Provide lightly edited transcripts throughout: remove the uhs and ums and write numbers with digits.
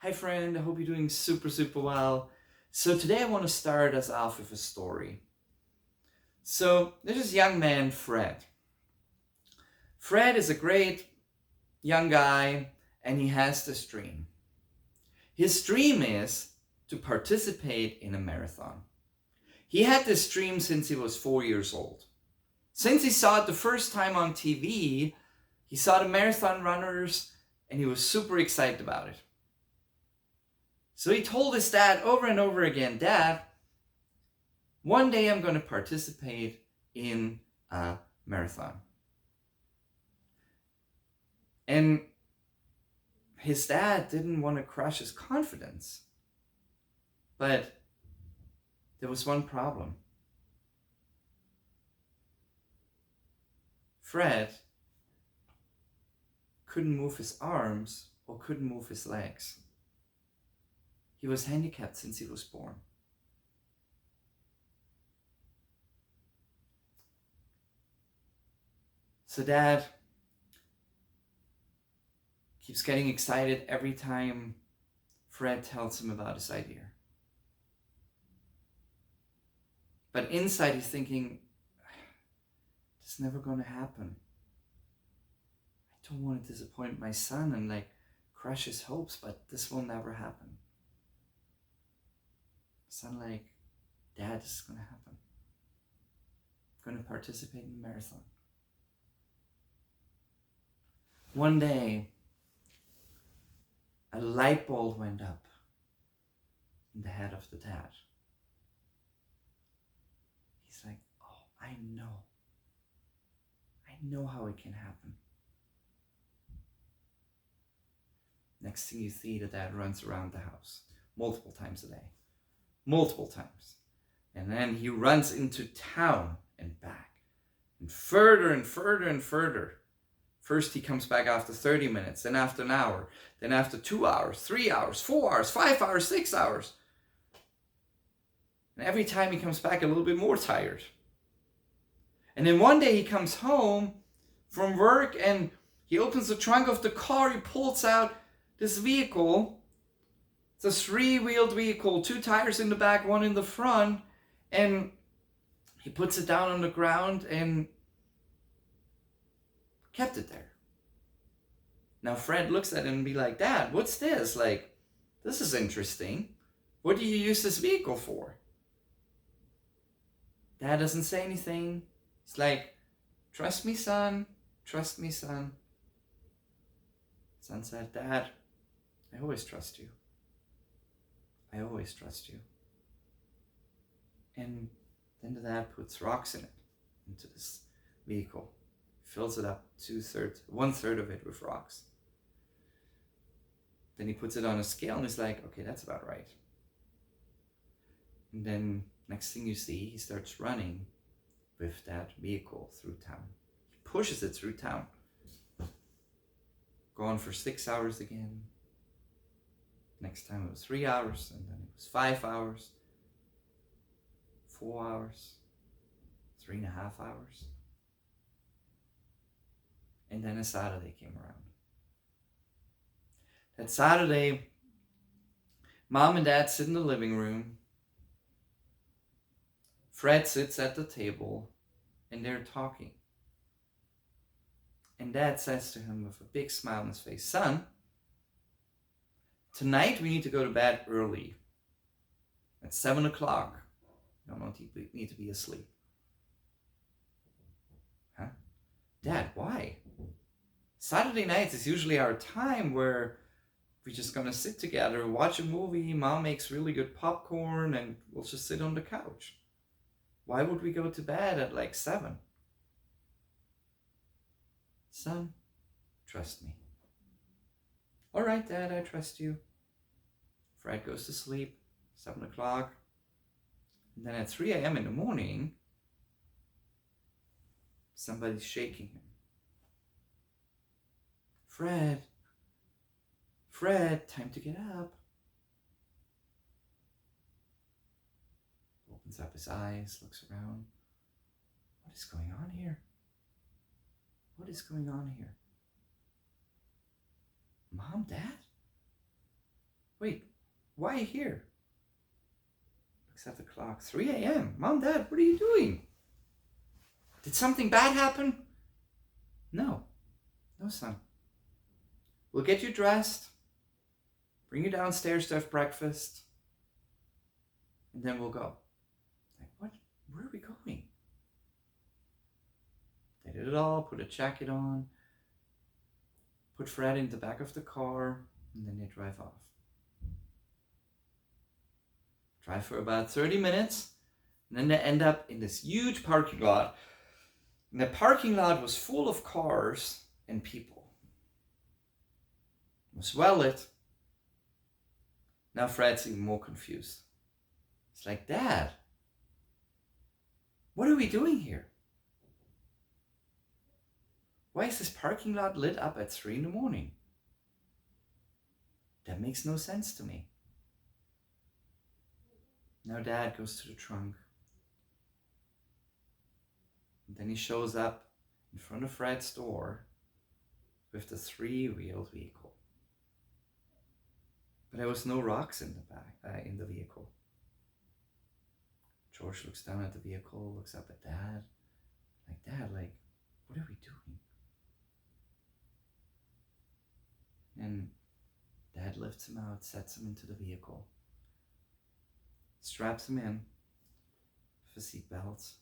Hi friend, I hope you're doing super well. So today I want to start us off with a story. So there's this young man, Fred. Fred is a great young guy and he has this dream. His dream is to participate in a marathon. He had this dream since he was 4 years old. Since he saw it the first time on TV, he saw the marathon runners and he was super excited about it. So he told his dad over and over again, Dad, one day I'm going to participate in a marathon. And his dad didn't want to crush his confidence. But there was one problem. Fred couldn't move his arms or couldn't move his legs. He was handicapped since he was born. So Dad keeps getting excited every time Fred tells him about his idea. But inside he's thinking, this is never going to happen. I don't want to disappoint my son and crush his hopes, but this will never happen. Son Dad, this is going to happen. I'm going to participate in the marathon. One day, a light bulb went up in the head of the dad. He's like, oh, I know how it can happen. Next thing you see, the dad runs around the house multiple times a day. Multiple times. And then he runs into town and back. And further and further and further. First he comes back after 30 minutes, then after an hour, then after 2 hours, 3 hours, 4 hours, 5 hours, 6 hours. And every time he comes back a little bit more tired. And then one day he comes home from work and he opens the trunk of the car, he pulls out this vehicle. It's a 3-wheeled vehicle, 2 tires in the back, 1 in the front, and he puts it down on the ground and kept it there. Now Fred looks at it and be like, Dad, what's this? This is interesting. What do you use this vehicle for? Dad doesn't say anything. He's like, trust me, son. Trust me, son. Son said, Dad, I always trust you. I always trust you. And then the dad puts rocks in it, into this vehicle. Fills it up 1/3 of it with rocks. Then he puts it on a scale and he's like, okay, that's about right. And then next thing you see, he starts running with that vehicle through town. He pushes it through town. Gone for 6 hours again. Next time it was 3 hours, and then it was 5 hours, 4 hours, 3.5 hours. And then a Saturday came around. That Saturday, Mom and Dad sit in the living room. Fred sits at the table, and they're talking. And Dad says to him with a big smile on his face, Son, tonight we need to go to bed early. At 7 o'clock. You don't need to be asleep. Huh? Dad, why? Saturday nights is usually our time where we're just gonna sit together, watch a movie, Mom makes really good popcorn, and we'll just sit on the couch. Why would we go to bed at 7? Son, trust me. All right, Dad, I trust you. Fred goes to sleep, 7 o'clock. And then at 3 a.m. in the morning, somebody's shaking him. Fred, time to get up. Opens up his eyes, looks around. What is going on here? What is going on here? Mom, Dad? Wait, why here? Looks at the clock. 3 a.m. Mom, Dad, what are you doing? Did something bad happen? No. No, son. We'll get you dressed, bring you downstairs to have breakfast, and then we'll go. Like, what? Where are we going? They did it all, put a jacket on, put Fred in the back of the car, and then they drive off. Drive for about 30 minutes, and then they end up in this huge parking lot. And the parking lot was full of cars and people. It was well lit. Now Fred's even more confused. It's like, Dad, what are we doing here? Why is this parking lot lit up at 3 a.m? That makes no sense to me. Now Dad goes to the trunk. And then he shows up in front of Fred's door with the 3-wheeled vehicle. But there was no rocks in the back, in the vehicle. George looks down at the vehicle, looks up at Dad. Like, Dad, what are we doing? And Dad lifts him out, sets him into the vehicle, straps him in with a seatbelt,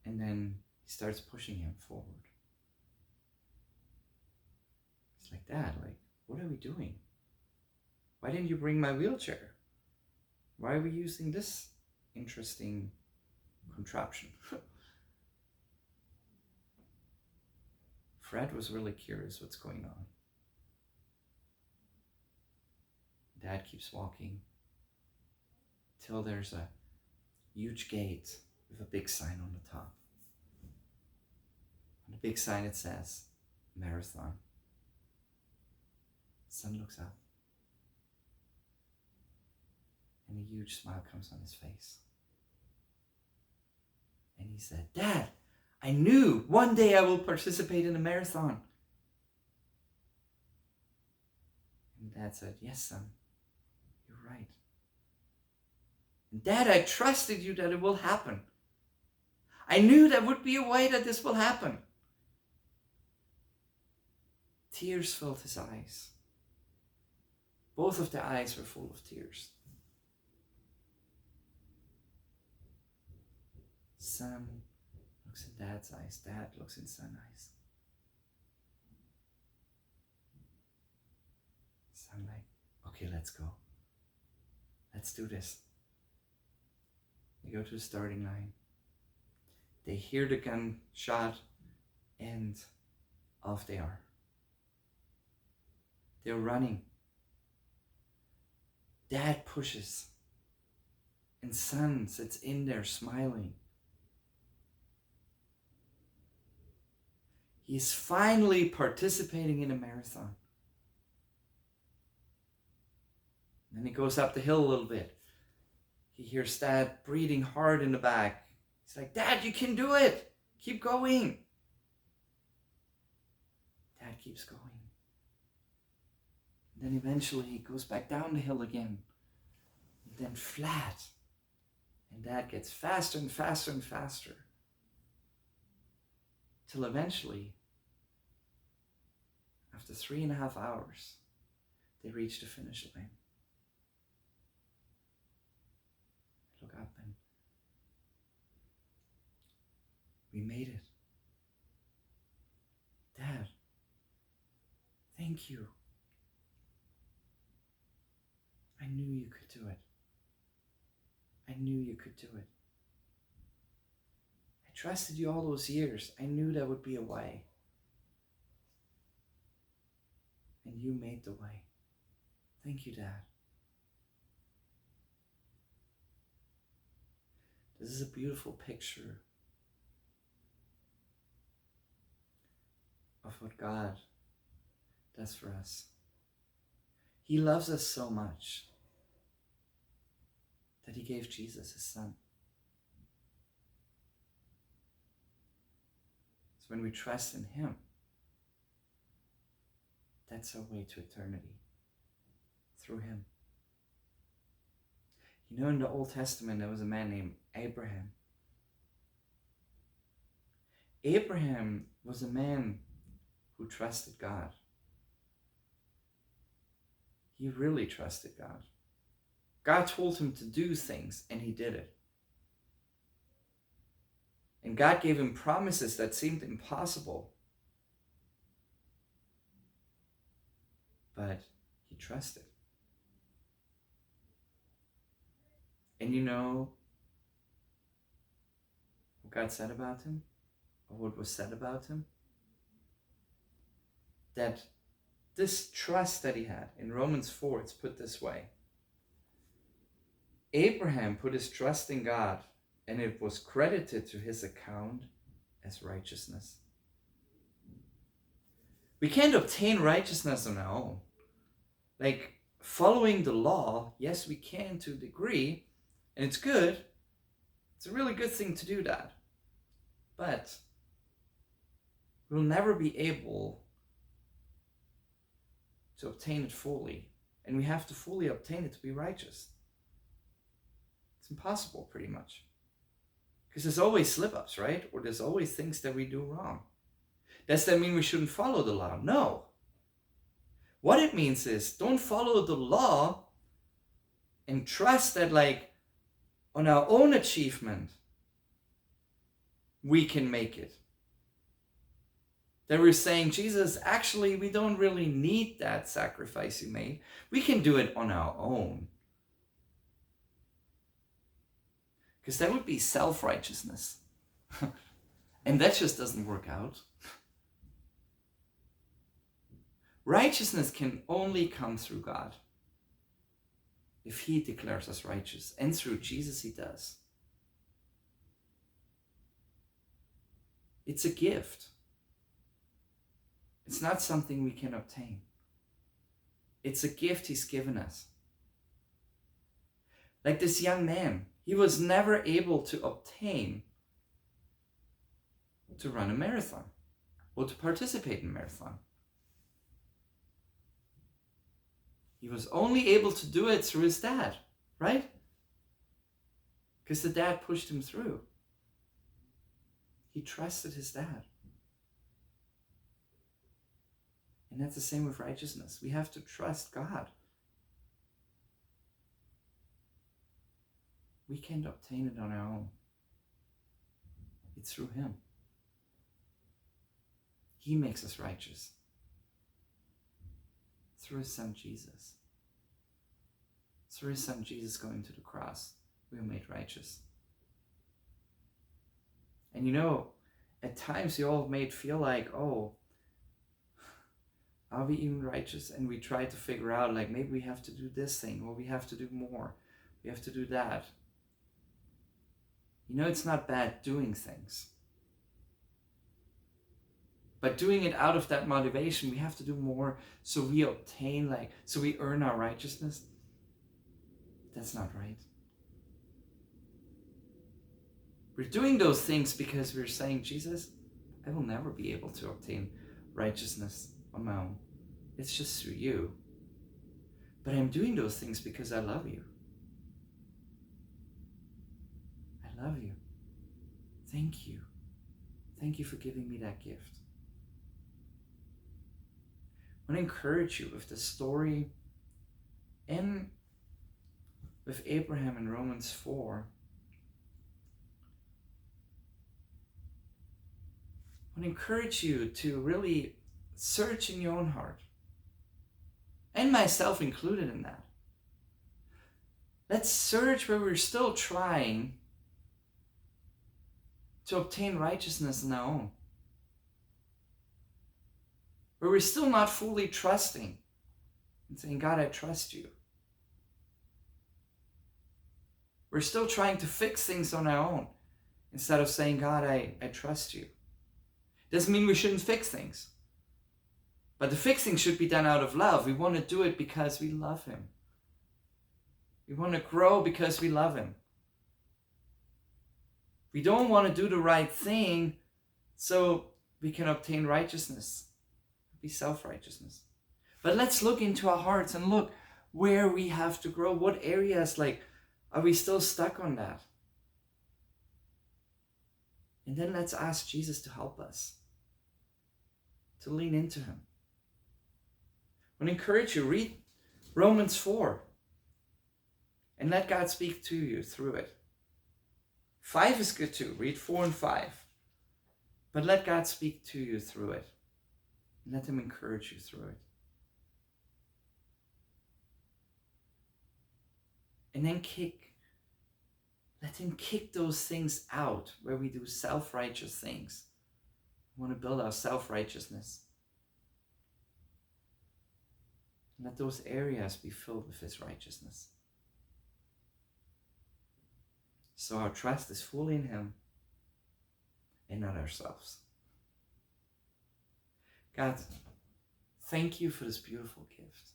and then he starts pushing him forward. He's like, Dad, what are we doing? Why didn't you bring my wheelchair? Why are we using this interesting contraption? Fred was really curious what's going on. Dad keeps walking till there's a huge gate with a big sign on the top. On the big sign it says, Marathon. Son looks up, and a huge smile comes on his face. And he said, Dad, I knew one day I will participate in a marathon. And Dad said, yes, son, you're right. And Dad, I trusted you that it will happen. I knew there would be a way that this will happen. Tears filled his eyes. Both of their eyes were full of tears. Son looks in Dad's eyes. Dad looks in Son's eyes. Son okay, let's go. Let's do this. They go to the starting line. They hear the gunshot, and off they are. They're running. Dad pushes, and Son sits in there smiling. He's finally participating in a marathon. Then he goes up the hill a little bit. He hears Dad breathing hard in the back. He's like, Dad, you can do it. Keep going. Dad keeps going. And then eventually he goes back down the hill again. And then flat. And Dad gets faster and faster and faster. Till eventually, after 3.5 hours, they reach the finish line. I look up and we made it. Dad, thank you. I knew you could do it. I knew you could do it. I trusted you all those years. I knew there would be a way. And you made the way. Thank you, Dad. This is a beautiful picture of what God does for us. He loves us so much that he gave Jesus his Son. So when we trust in him, That's our way to eternity, through him. You know, in the Old Testament, there was a man named Abraham. Abraham was a man who trusted God. He really trusted God. God told him to do things, and he did it. And God gave him promises that seemed impossible. But he trusted. And you know what God said about him? Or what was said about him? That this trust that he had, in Romans 4, it's put this way. Abraham put his trust in God, and it was credited to his account as righteousness. We can't obtain righteousness on our own. Like, following the law, yes, we can to a degree, and it's good. It's a really good thing to do that. But we'll never be able to obtain it fully. And we have to fully obtain it to be righteous. It's impossible, pretty much. Because there's always slip-ups, right? Or there's always things that we do wrong. Does that mean we shouldn't follow the law? No. What it means is, don't follow the law and trust that, like, on our own achievement, we can make it. That we're saying, Jesus, actually, we don't really need that sacrifice you made. We can do it on our own. Because that would be self-righteousness. And that just doesn't work out. Righteousness can only come through God. If he declares us righteous. And through Jesus he does. It's a gift. It's not something we can obtain. It's a gift he's given us. Like this young man, he was never able to obtain to run a marathon or to participate in a marathon. He was only able to do it through his dad, right? Because the dad pushed him through. He trusted his dad. And that's the same with righteousness. We have to trust God. We can't obtain it on our own. It's through him. He makes us righteous. Through his son Jesus. Through his son Jesus going to the cross, we are made righteous. And you know, at times you all may feel like, oh, are we even righteous? And we try to figure out, like, maybe we have to do this thing, or we have to do more. We have to do that. You know, it's not bad doing things. But doing it out of that motivation, we have to do more so we obtain, so we earn our righteousness. That's not right. We're doing those things because we're saying, Jesus, I will never be able to obtain righteousness on my own. It's just through you. But I'm doing those things because I love you. I love you. Thank you. Thank you for giving me that gift. I want to encourage you with the story and with Abraham in Romans 4. I want to encourage you to really search in your own heart, and myself included in that. Let's search where we're still trying to obtain righteousness on our own, where we're still not fully trusting and saying, God, I trust you. We're still trying to fix things on our own instead of saying, God, I trust you. Doesn't mean we shouldn't fix things. But the fixing should be done out of love. We want to do it because we love him. We want to grow because we love him. We don't want to do the right thing so we can obtain righteousness. Be self-righteousness. But let's look into our hearts and look where we have to grow. What areas, like, are we still stuck on that? And then let's ask Jesus to help us, to lean into him. I want to encourage you, read Romans 4 and let God speak to you through it. 5 is good too. Read 4 and 5. But let God speak to you through it. And let him encourage you through it. And then let him kick those things out where we do self-righteous things. We want to build our self-righteousness. And let those areas be filled with his righteousness. So our trust is fully in him and not ourselves. God, thank you for this beautiful gift.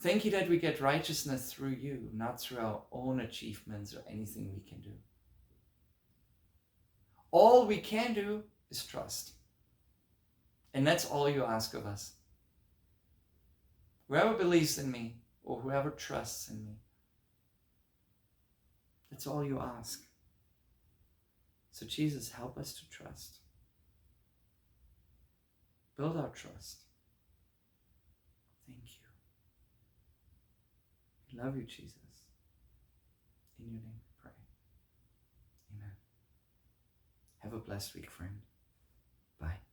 Thank you that we get righteousness through you, not through our own achievements or anything we can do. All we can do is trust. And that's all you ask of us. Whoever believes in me or whoever trusts in me, that's all you ask. So Jesus, help us to trust. Build our trust. Thank you. We love you, Jesus. In your name we pray. Amen. Have a blessed week, friend. Bye.